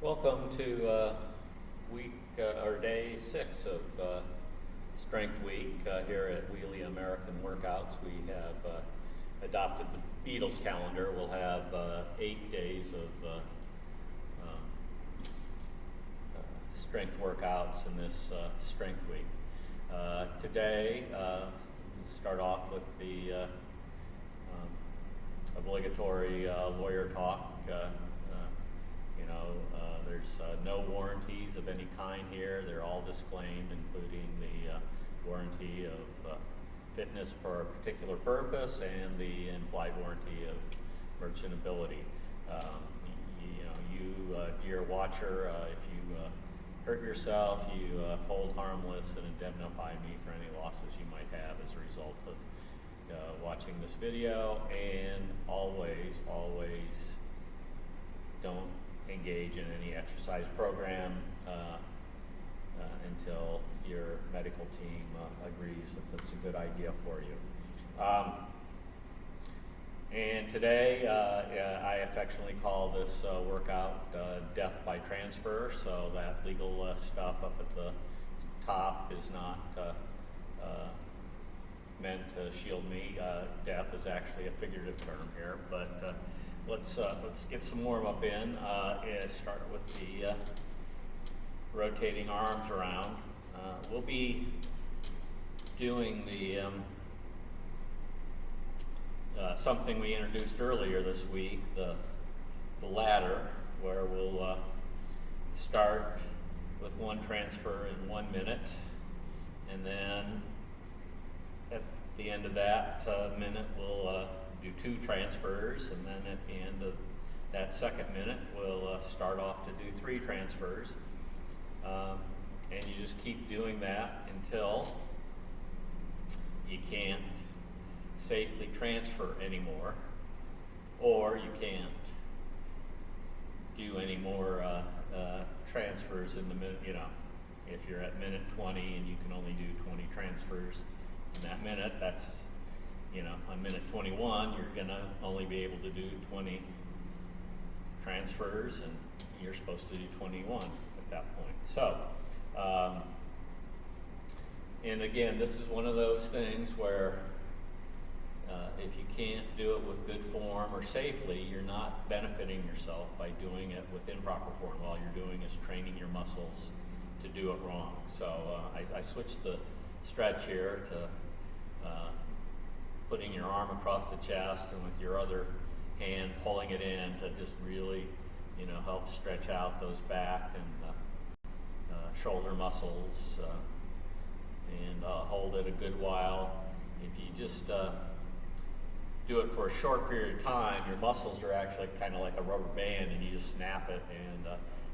Welcome to week or day 6 of Strength Week here at Wheelie-American Workouts. We have adopted the Beatles calendar. We'll have 8 days of strength workouts in this Strength Week. Today, start off with the obligatory lawyer talk. There's no warranties of any kind here. They're all disclaimed, including the warranty of fitness for a particular purpose and the implied warranty of merchantability. Dear watcher, if you hurt yourself, you hold harmless and indemnify me for any losses you might have as a result of watching this video, and always don't engage in any exercise program until your medical team agrees that that's a good idea for you. And today, I affectionately call this workout death by transfer, so that legal stuff up at the top is not meant to shield me. Death is actually a figurative term here, but let's get some warm-up in. Start with the rotating arms around. We'll be doing the something we introduced earlier this week, the ladder, where we'll start with one transfer in 1 minute, and then at the end of that minute we'll do 2 transfers, and then at the end of that second minute we'll start off to do 3 transfers, and you just keep doing that until you can't safely transfer anymore, or you can't do any more transfers in the minute. If you're at minute 20 and you can only do 20 transfers in that minute, that's on minute 21, you're going to only be able to do 20 transfers, and you're supposed to do 21 at that point. So, and again, this is one of those things where if you can't do it with good form or safely, you're not benefiting yourself by doing it with improper form. All you're doing is training your muscles to do it wrong. So I switched the stretch here to putting your arm across the chest and with your other hand pulling it in to just really, help stretch out those back and shoulder muscles, and hold it a good while. If you just do it for a short period of time, your muscles are actually kind of like a rubber band, and you just snap it, and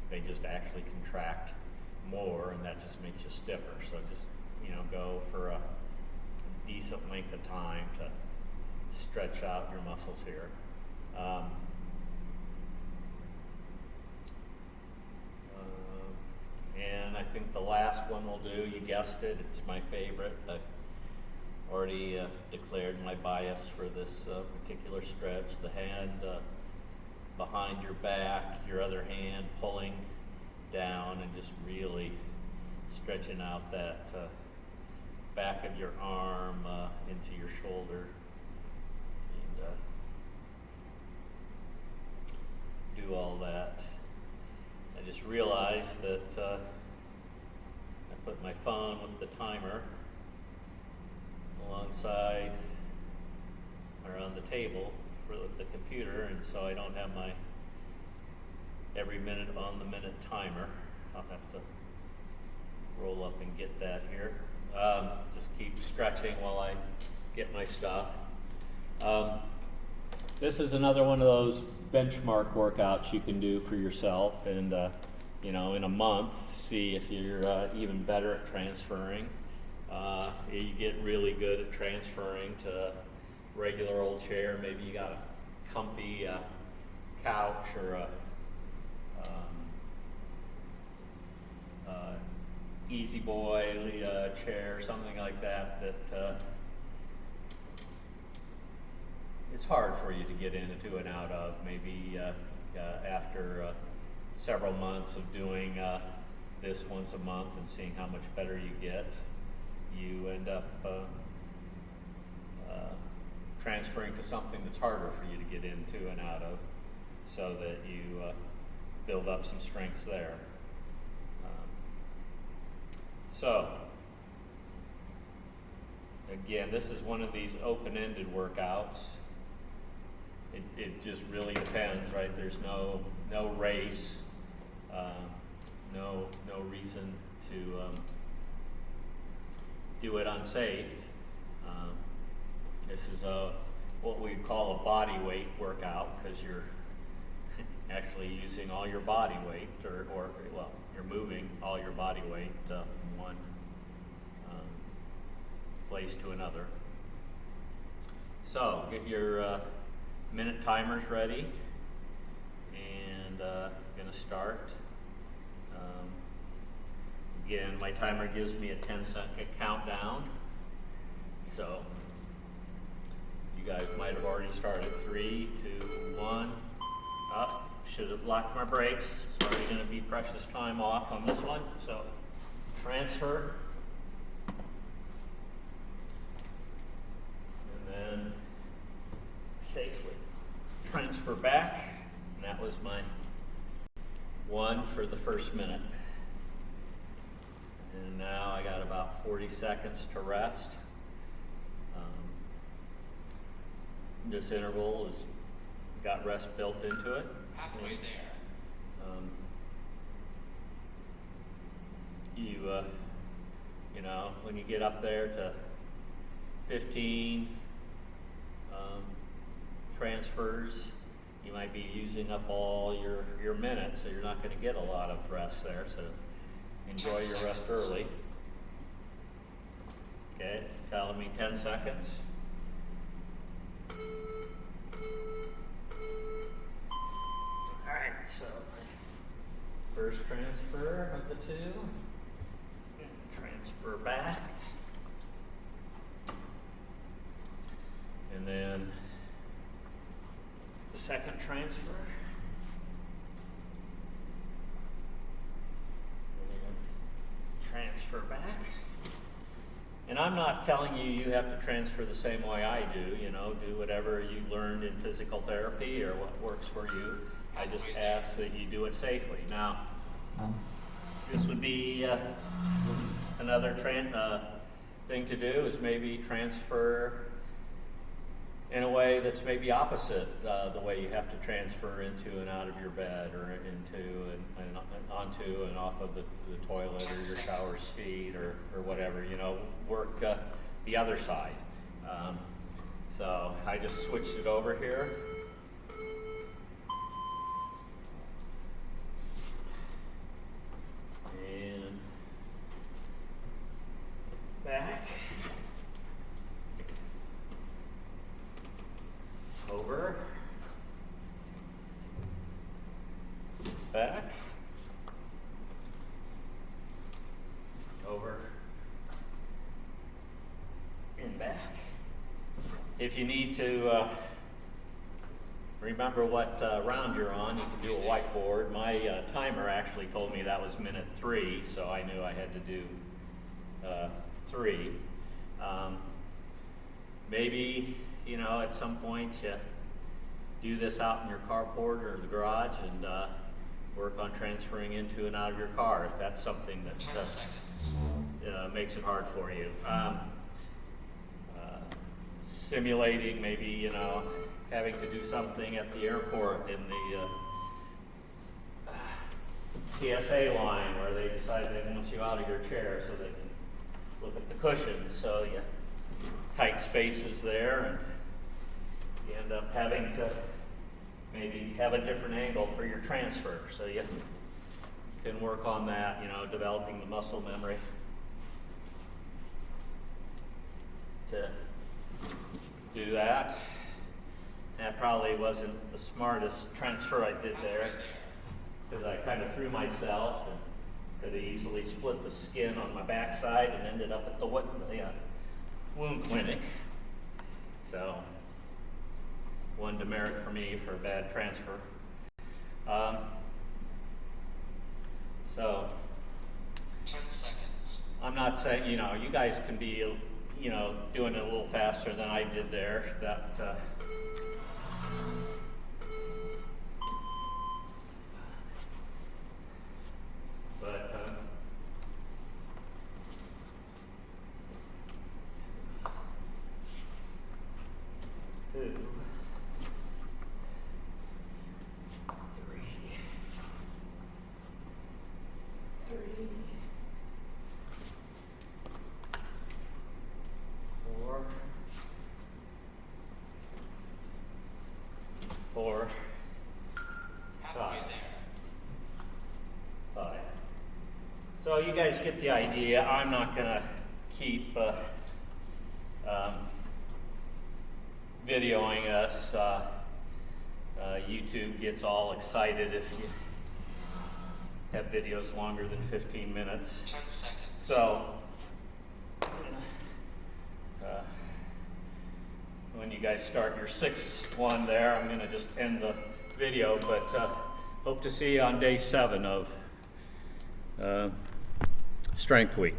they just actually contract more, and that just makes you stiffer. So just go for a decent length of time to stretch out your muscles here. And I think the last one we'll do, you guessed it, it's my favorite. I've already declared my bias for this particular stretch. The hand behind your back, your other hand pulling down and just really stretching out that back of your arm into your shoulder, and do all that. I just realized that I put my phone with the timer alongside or on the table for the computer, and so I don't have my every minute on the minute timer. I'll have to roll up and get that here. Just keep stretching while I get my stuff. This is another one of those benchmark workouts you can do for yourself, and in a month, see if you're even better at transferring. You get really good at transferring to a regular old chair. Maybe you got a comfy couch or a Easy Boy chair, something like that it's hard for you to get into and out of. Maybe after several months of doing this once a month and seeing how much better you get, you end up transferring to something that's harder for you to get into and out of, so that you build up some strengths there. So, again, this is one of these open-ended workouts. It just really depends, right? There's no race, no reason to do it unsafe. This is what we call a body weight workout, because you're actually using all your body weight, or well, you're moving all your body weight from one place to another. So get your minute timers ready, and going to start. Again, my timer gives me a 10-second countdown, so you guys might have already started. 3, 2, 1, up. Should have locked my brakes. It's already going to be precious time off on this one, so transfer. And then safely transfer back. And that was my 1 for the first minute. And now I got about 40 seconds to rest. This interval has got rest built into it. Halfway there. You know, when you get up there to 15 transfers, you might be using up all your minutes, so you're not going to get a lot of rest there. So enjoy your rest early. Okay, it's telling me 10 seconds. Alright, so first transfer of the 2, and transfer back, and then the second transfer, and transfer back. And I'm not telling you have to transfer the same way I do, you know, do whatever you learned in physical therapy or what works for you. I just ask that you do it safely. Now, this would be another thing to do is maybe transfer in a way that's maybe opposite the way you have to transfer into and out of your bed, or into and onto and off of the toilet, or your shower seat, or whatever, you know, work the other side. So I just switched it over here. And back. Over. Back. Over. And back. If you need to remember what round you're on, you can do a whiteboard. My timer actually told me that was minute 3, so I knew I had to do 3. Maybe, you know, at some point you do this out in your carport or the garage, and work on transferring into and out of your car if that's something that makes it hard for you. Simulating maybe, you know, having to do something at the airport in the TSA line, where they decide they want you out of your chair so they can look at the cushions, so you tight spaces there, and you end up having to maybe have a different angle for your transfer, so you can work on that, you know, developing the muscle memory to do that. That probably wasn't the smartest transfer I did there, because I kind of threw myself and could have easily split the skin on my backside and ended up at the wound clinic. So, one demerit for me for a bad transfer. I'm not saying, you know, you guys can be, you know, doing it a little faster than I did there. But 2, 3, 4, 5. So you guys get the idea. I'm not going to keep videoing us. YouTube gets all excited if you have videos longer than 15 minutes. 10 seconds. So when you guys start your 6th one there, I'm going to just end the video, but hope to see you on day 7 of Strength Week.